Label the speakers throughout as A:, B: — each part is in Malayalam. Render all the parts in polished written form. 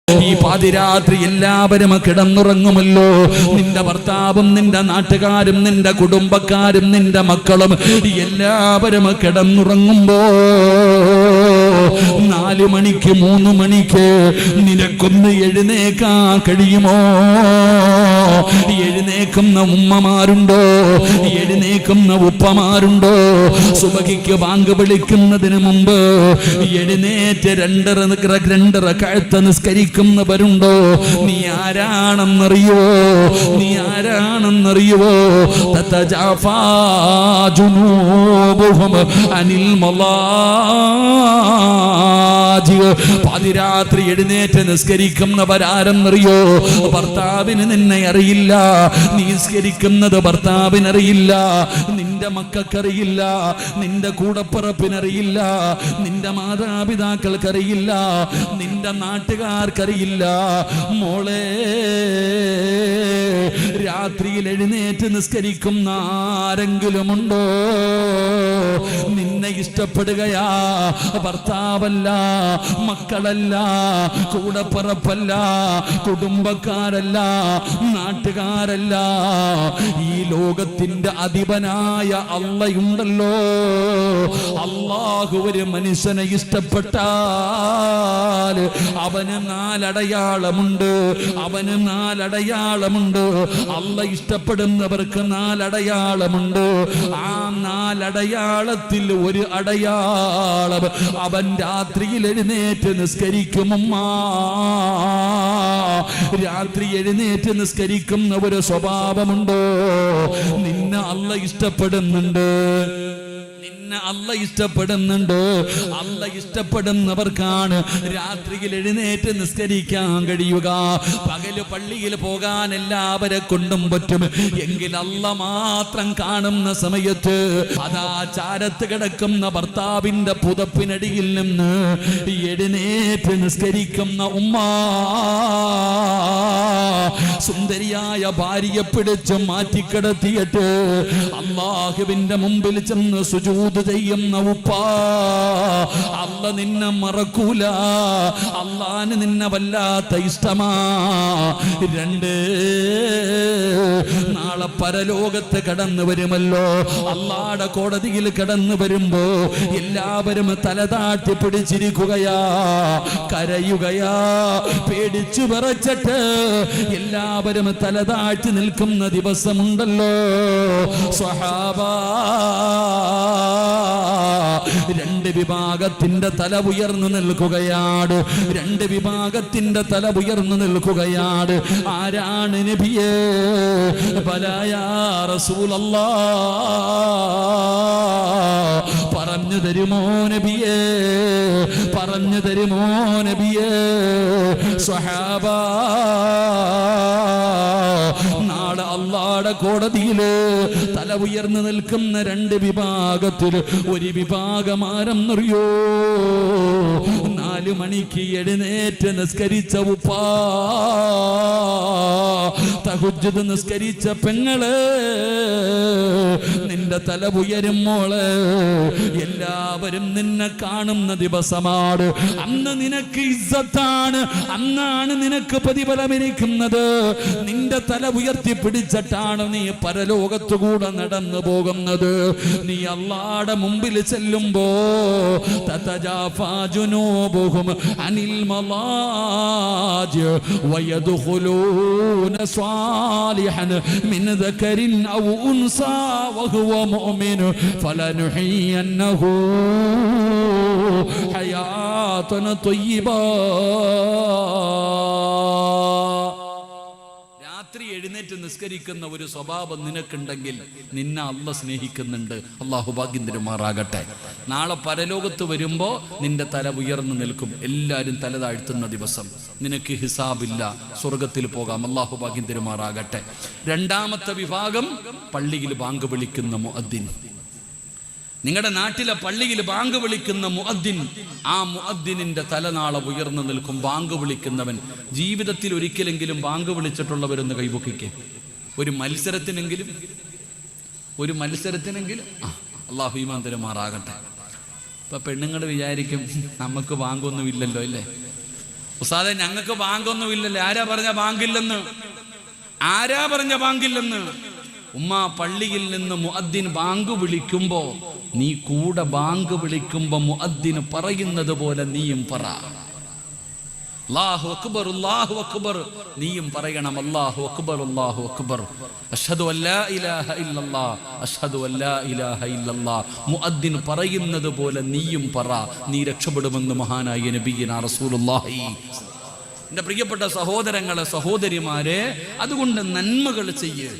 A: ഈ പാതിരാത്രി എല്ലാവരും കിടന്നുറങ്ങുമല്ലോ. നിന്റെ ഭർത്താവും നിന്റെ നാട്ടുകാരും നിന്റെ കുടുംബക്കാരും നിന്റെ മക്കളും എല്ലാവരും കിടന്നുറങ്ങുമ്പോ 4 മണിക്ക് 3 മണിക്ക് നിനക്കൊന്ന് എഴുന്നേക്കാൻ കഴിയുമോ? എഴുന്നേക്കുന്ന ഉമ്മമാരുണ്ടോ? എഴുന്നേക്കുന്ന ഉപ്പമാരുണ്ടോ? സുബഹിക്ക് ബാങ്ക് വിളിക്കുന്നതിന് മുമ്പ് എഴുന്നേറ്റ് 2 റക്അത്ത് നിസ്കരിക്കുന്നവരുണ്ടോ? നീ ആരാണെന്നറിയോ? നീ ആരാണെന്നറിയോ? തതജാഫാ ജുനൂബുഹും അനിൽ മളാജി. പാതിരാത്രി എഴുന്നേറ്റ് നിസ്കരിക്കുന്നവരാരെന്നറിയോ? ഭർത്താവിന് നിന്നെ അറിയില്ല. നിസ്കരിക്കുന്നത് ഭർത്താവിനറിയില്ല, നിന്റെ മക്കൾക്കറിയില്ല, നിന്റെ കൂടപ്പിറപ്പിനറിയില്ല, നിന്റെ മാതാപിതാക്കൾക്കറിയില്ല, നിന്റെ നാട്ടുകാർക്കറിയില്ല. മോളെ, രാത്രിയിൽ എഴുന്നേറ്റ് നിസ്കരിക്കുന്ന ആരെങ്കിലും ഉണ്ടോ? നിന്നെ ഇഷ്ടപ്പെടുകയാ ഭർത്താവല്ല, മക്കളല്ല, കൂടപ്പിറപ്പല്ല, കുടുംബക്കാരല്ല, നാട്ടുകാരല്ല. ഈ ലോകത്തിന്റെ അധിപനായ അള്ളയുണ്ടല്ലോ. അള്ളാഹു ഒരു മനുഷ്യനെ ഇഷ്ടപ്പെട്ടാൽ അവന് 4 അടയാളമുണ്ട്. അവന് 4 അടയാളമുണ്ട്. അള്ള ഇഷ്ടപ്പെടുന്നവർക്ക് 4 അടയാളമുണ്ട്. ആ 4 അടയാളത്തിൽ ഒരു അടയാളം, അവൻ രാത്രിയിൽ എഴുന്നേറ്റ് നിസ്കരിക്കുമ്മ. രാത്രി എഴുന്നേറ്റ് നിസ്കരിക്കുന്ന ഒരു സ്വഭാവമുണ്ടോ? നിന്നെ അള്ള ഇഷ്ടപ്പെടുന്നുണ്ട്. അല്ല ഇഷ്ടപ്പെടുന്നുണ്ട്. അല്ല ഇഷ്ടപ്പെടുന്നവർക്കാണ് രാത്രിയിൽ എഴുന്നേറ്റ് നിസ്കരിക്കാൻ കഴിയുക. പകല് പള്ളിയിൽ പോകാൻ എല്ലാവരെ കൊണ്ടും പറ്റും. എങ്കിൽ അല്ല മാത്രം കാണുന്ന സമയത്ത് അതാ ചാരത്ത് കിടക്കുന്ന ഭർത്താവിന്റെ പുതപ്പിനടിയിൽ നിന്ന് എഴുന്നേറ്റ് നിസ്കരിക്കുന്ന ഉമ്മ, സുന്ദരിയായ ഭാര്യയെ പിടിച്ച് മാറ്റിക്കിടത്തിയിട്ട് അല്ലാഹുവിന്റെ മുമ്പിൽ ചെന്ന് സുജൂദ് ചെയ്യുന്ന ഉപ്പ, അല്ല നിന്നെ മറക്കൂല. അല്ലാഹുവിന് നിന്നെ വല്ലാത്ത ഇഷ്ടമാ. 2 നാളെ പരലോകത്ത് കടന്നു വരുമല്ലോ. അല്ലാഹുവിന്റെ കോടതിയിൽ കടന്നു വരുമ്പോ എല്ലാവരും തലതാട്ടി പിടിച്ചിരിക്കുകയാ, കരയുകയാ, പേടിച്ചു വിറച്ചിട്ട് എല്ലാവരും തലതാഴ്ത്തി നിൽക്കുന്ന ദിവസമുണ്ടല്ലോ സ്വഹാബാ. 2 വിഭാഗത്തിന്റെ തല ഉയർന്നു നിൽക്കുകയാണ്. 2 വിഭാഗത്തിന്റെ തല ഉയർന്നു നിൽക്കുകയാണ്. ആരാണ് നബിയേ? ബലായാ റസൂലല്ലാഹ്, പറഞ്ഞു തരുമോ നബിയേ? പറഞ്ഞു തരുമോ നബിയേ? സ്വഹാബാ, നാളെ അല്ലാഹുവിന്റെ കോടതിയില് തല ഉയർന്നു നിൽക്കുന്ന 2 വിഭാഗത്തിൽ ഒരു വിഭാഗം ആരെന്നറിയോ? 4 മണിക്ക് എഴുന്നേറ്റ് നിസ്കരിച്ച ഉപ്പാ, തഹജ്ജുദ് നിസ്കരിച്ച പെങ്ങള്, നിന്റെ തല ഉയരും മോള്. എല്ലാവരും നിന്നെ കാണുന്ന ദിവസമാണ്. അന്ന് നിനക്ക് ഇസ്സത്താണ്. അന്നാണ് നിനക്ക് പ്രതിഫലമിരിക്കുന്നത്. നിന്റെ തല ഉയർത്തി പിടിച്ചിട്ടാണ് നീ പരലോകത്തുകൂടെ നടന്നു പോകുന്നത്. നീ അല്ലാഹുവിന്റെ മുമ്പിൽ ചെല്ലുമ്പോ തതജാഫാ ജുനൂബുഹും അനിൽ മളാജി വയദ്ഖുലൂന സ്വാലിഹൻ മിൻ ദകരിൻ ഔ ഉൻസാ വഹുവ മുഅ്മിൻ ഫലനുഹിയന്നഹു ഹയാതൻ ത്വയ്യിബാ. എഴുന്നേറ്റ് നിസ്കരിക്കുന്ന ഒരു സ്വഭാവം നിനക്കുണ്ടെങ്കിൽ നിന്നെ അല്ല സ്നേഹിക്കുന്നുണ്ട്. അല്ലാഹു ഭാഗ്യം തരുമാറാകട്ടെ. നാളെ പരലോകത്ത് വരുമ്പോ നിന്റെ തല ഉയർന്നു നിൽക്കും. എല്ലാവരും തല താഴ്ത്തുന്ന ദിവസം. നിനക്ക് ഹിസാബില്ല, സ്വർഗത്തിൽ പോകാം. അല്ലാഹു ഭാഗ്യം തരുമാറാകട്ടെ. 2ാമത്തെ വിഭാഗം പള്ളിയിൽ ബാങ്ക് വിളിക്കുന്ന മുഅദ്ദിൻ. നിങ്ങളുടെ നാട്ടിലെ പള്ളിയിൽ ബാങ്ക് വിളിക്കുന്ന മുഅദ്ദിൻ, ആ മുഅദ്ദിനിന്റെ തലനാളെ ഉയർന്നു നിൽക്കും. ബാങ്ക് വിളിക്കുന്നവൻ ജീവിതത്തിൽ ഒരിക്കലെങ്കിലും ബാങ്ക് വിളിച്ചിട്ടുള്ളവരൊന്ന് കൈപൊക്കിക്കേ. ഒരു മത്സരത്തിനെങ്കിലും അല്ലാഹു ഈമാൻ തരുമാറാകട്ടെ. ഇപ്പൊ പെണ്ണുങ്ങൾ വിചാരിക്കും നമുക്ക് ബാങ്കൊന്നും ഇല്ലല്ലോ അല്ലേ. ഉസ്താദേ ഞങ്ങൾക്ക് ബാങ്കൊന്നുമില്ലല്ലേ? ആരാ പറഞ്ഞ ബാങ്കില്ലെന്ന്? ആരാ പറഞ്ഞ ബാങ്കില്ലെന്ന്? ഉമ്മ, പള്ളിയിൽ നിന്ന് മുഅദ്ദിൻ ബാങ്ക് വിളിക്കുമ്പോ നീ കൂടെ ബാങ്ക് വിളിക്കുമ്പോ മുഅദ്ദിൻ പറയുന്നത് പോലെ നീയും പറ. അല്ലാഹു അക്ബർ, അല്ലാഹു അക്ബർ, നീയും പറയണം അല്ലാഹു അക്ബർ, അല്ലാഹു അക്ബർ, അഷ്ഹദു അല്ലാ ഇലാഹ ഇല്ലല്ലാഹ്, അഷ്ഹദു അല്ലാ ഇലാഹ ഇല്ലല്ലാഹ്. മുഅദ്ദിൻ പറയുന്നത് പോലെ നീയും പറ. നീ രക്ഷപ്പെടുമെന്ന് മഹാനായ നബിയിനാ റസൂലുള്ളാഹി. എൻ്റെ പ്രിയപ്പെട്ട സഹോദരങ്ങളെ, സഹോദരിമാരെ, അതുകൊണ്ട് നന്മകൾ ചെയ്യ്.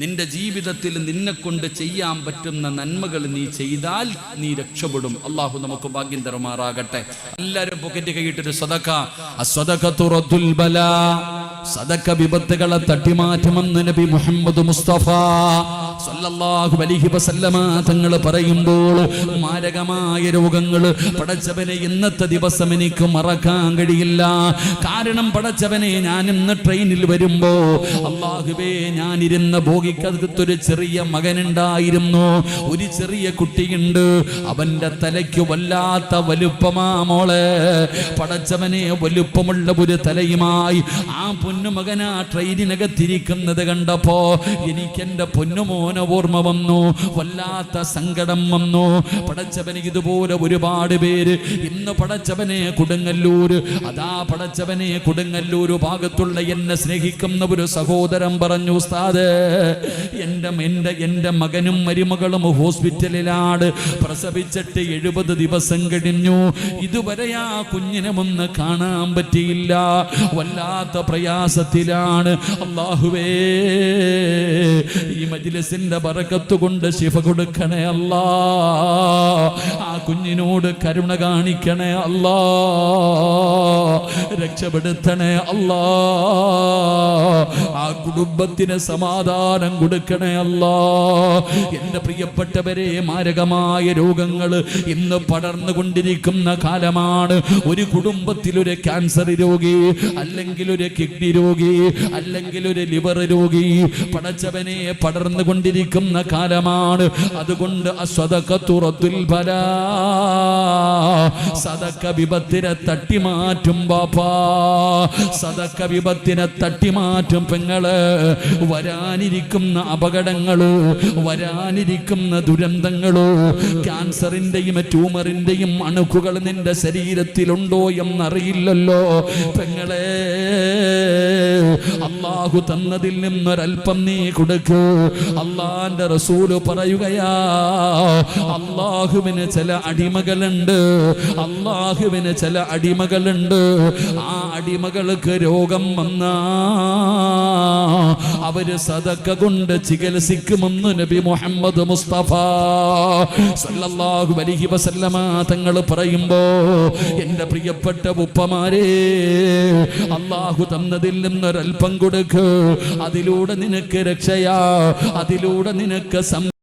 A: നിന്റെ ജീവിതത്തിൽ നിന്നെ കൊണ്ട് ചെയ്യാൻ പറ്റുന്ന നന്മകൾ നീ ചെയ്താൽ നീ രക്ഷപ്പെടും. അള്ളാഹു നമുക്ക് ഭാഗ്യം തരുമാറാകട്ടെ. എല്ലാവരും പോക്കറ്റ് കൈയിട്ടൊരു സദഖ. അസ്സദഖതു റദ്ദുൽ ബലാ. സദഖ വിപത്തുകളെ തട്ടിമാറ്റുമെന്ന് നബി മുഹമ്മദ് മുസ്തഫ സല്ലല്ലാഹു അലൈഹി വസല്ലമ തങ്ങൾ പറയുമ്പോൾ മാരകമായ രോഗങ്ങൾ പടച്ചവനെ ഇന്നത്തെ ദിവസം എനിക്ക് മറക്കാൻ കഴിയില്ല. കാരണം പടച്ചവനെ, ഞാൻ ഇന്ന് ട്രെയിനിൽ വരുമ്പോ അല്ലാഹുവേ, ഞാനിരുന്ന ബോഗിക്കകത്തൊരു ചെറിയ മകനുണ്ടായിരുന്നു. ഒരു ചെറിയ കുട്ടിയുണ്ട്. അവന്റെ തലയ്ക്ക് വല്ലാത്ത വലുപ്പമാ മോളെ. പടച്ചവനെ, വലുപ്പമുള്ള ഒരു തലയുമായി ആ പൊന്നുമകനാ ട്രെയിനിനകത്തിരിക്കുന്നത് കണ്ടപ്പോ എനിക്കെന്റെ പൊന്നുമോനെ ഓർമ്മ വന്നു. വല്ലാത്ത സങ്കടം വന്നു. പടച്ചവനെ, ഇതുപോലെ ഒരുപാട് പേര് ഇന്ന് പടച്ചവനെ കൊടുങ്ങല്ലൂര്, അതാ പടച്ചവനെ കൊടുങ്ങല്ലൂര് ഭാഗത്തുള്ള എന്നെ സ്നേഹിക്കുന്ന ഒരു സഹോദരൻ പറഞ്ഞു, ഉസ്താദേ, എന്റെ മകനും മരുമകളും ഹോസ്പിറ്റലിലാണ്. പ്രസവിച്ചിട്ട് 70 ദിവസം കഴിഞ്ഞു. ഇതുവരെ ആ കുഞ്ഞിനെ ഒന്ന് കാണാൻ പറ്റിയില്ല. വല്ലാത്ത പ്രയാസത്തിലാണ്. അല്ലാഹുവേ, ഈ മജ്ലിസിന്റെ ബറക്കത്ത് കൊണ്ട് ശിഫ കൊടുക്കണേ അല്ലാ. ആ കുഞ്ഞിനോട് കരുണ കാണിക്കണേ അല്ലാ. രക്ഷപ്പെടുത്തണേ അല്ലാ. ആ കുടുംബത്തിന് സമാധാനം കൊടുക്കണേ അല്ലാ. എന്റെ പ്രിയപ്പെട്ടവരെ, മാരകമായ രോഗങ്ങൾ ഇന്ന് പടർന്നുകൊണ്ടിരിക്കുന്ന കാലമാണ്. ഒരു കുടുംബത്തിൽ ഒരു ക്യാൻസർ രോഗി, അല്ലെങ്കിൽ ഒരു കിഡ്നി രോഗി, അല്ലെങ്കിൽ ഒരു ലിവർ രോഗി പടച്ചവനെ പടർന്നുകൊണ്ടിരിക്കുന്ന കാലമാണ്. അതുകൊണ്ട് അസ്സദഖതു റദ്ദുൽ ബലാ. സദഖ വിപത്തിനെ തട്ടിമാറ്റും ബാപ്പാ. സദഖ വിപത്തിനെ തട്ടിമാറ്റും പെങ്ങള്. വരാനിരിക്കുന്ന അപകടങ്ങള്, വരാനിരിക്കുന്ന ദുരന്തങ്ങള്, ക്യാൻസറിന്റെയും ട്യൂമറിന്റെയും അണുക്കുകൾ നിന്റെ ശരീരത്തിലുണ്ടോ എന്നറിയില്ലല്ലോ പെങ്ങളെ. അല്ലാഹു തന്നതിൽ നിന്നൊരൽപ്പം നീ കൊടുക്കൂ. അല്ലാഹുവിന്റെ റസൂല് പറയുകയാ, അല്ലാഹുവിന് ചില അടിമകളുണ്ട്. അല്ലാഹുവിന് ചില അടിമകളുണ്ട്. ആ അടിമകൾക്ക് രോഗം വന്നാ അവര് സദഖ കൊണ്ട് ചികിത്സിക്കുമെന്ന് നബി മുഹമ്മദ് മുസ്തഫ സല്ലല്ലാഹു അലൈഹി വസല്ലമ തങ്ങൾ പറയുമ്പോ, എന്റെ പ്രിയപ്പെട്ട ഉപ്പമാരെ, അല്ലാഹു തന്നതിൽ നിന്നൊരൽപ്പം കൊടുക്ക്. അതിലൂടെ നിനക്ക് രക്ഷയാ. അതിലൂടെ നിനക്ക്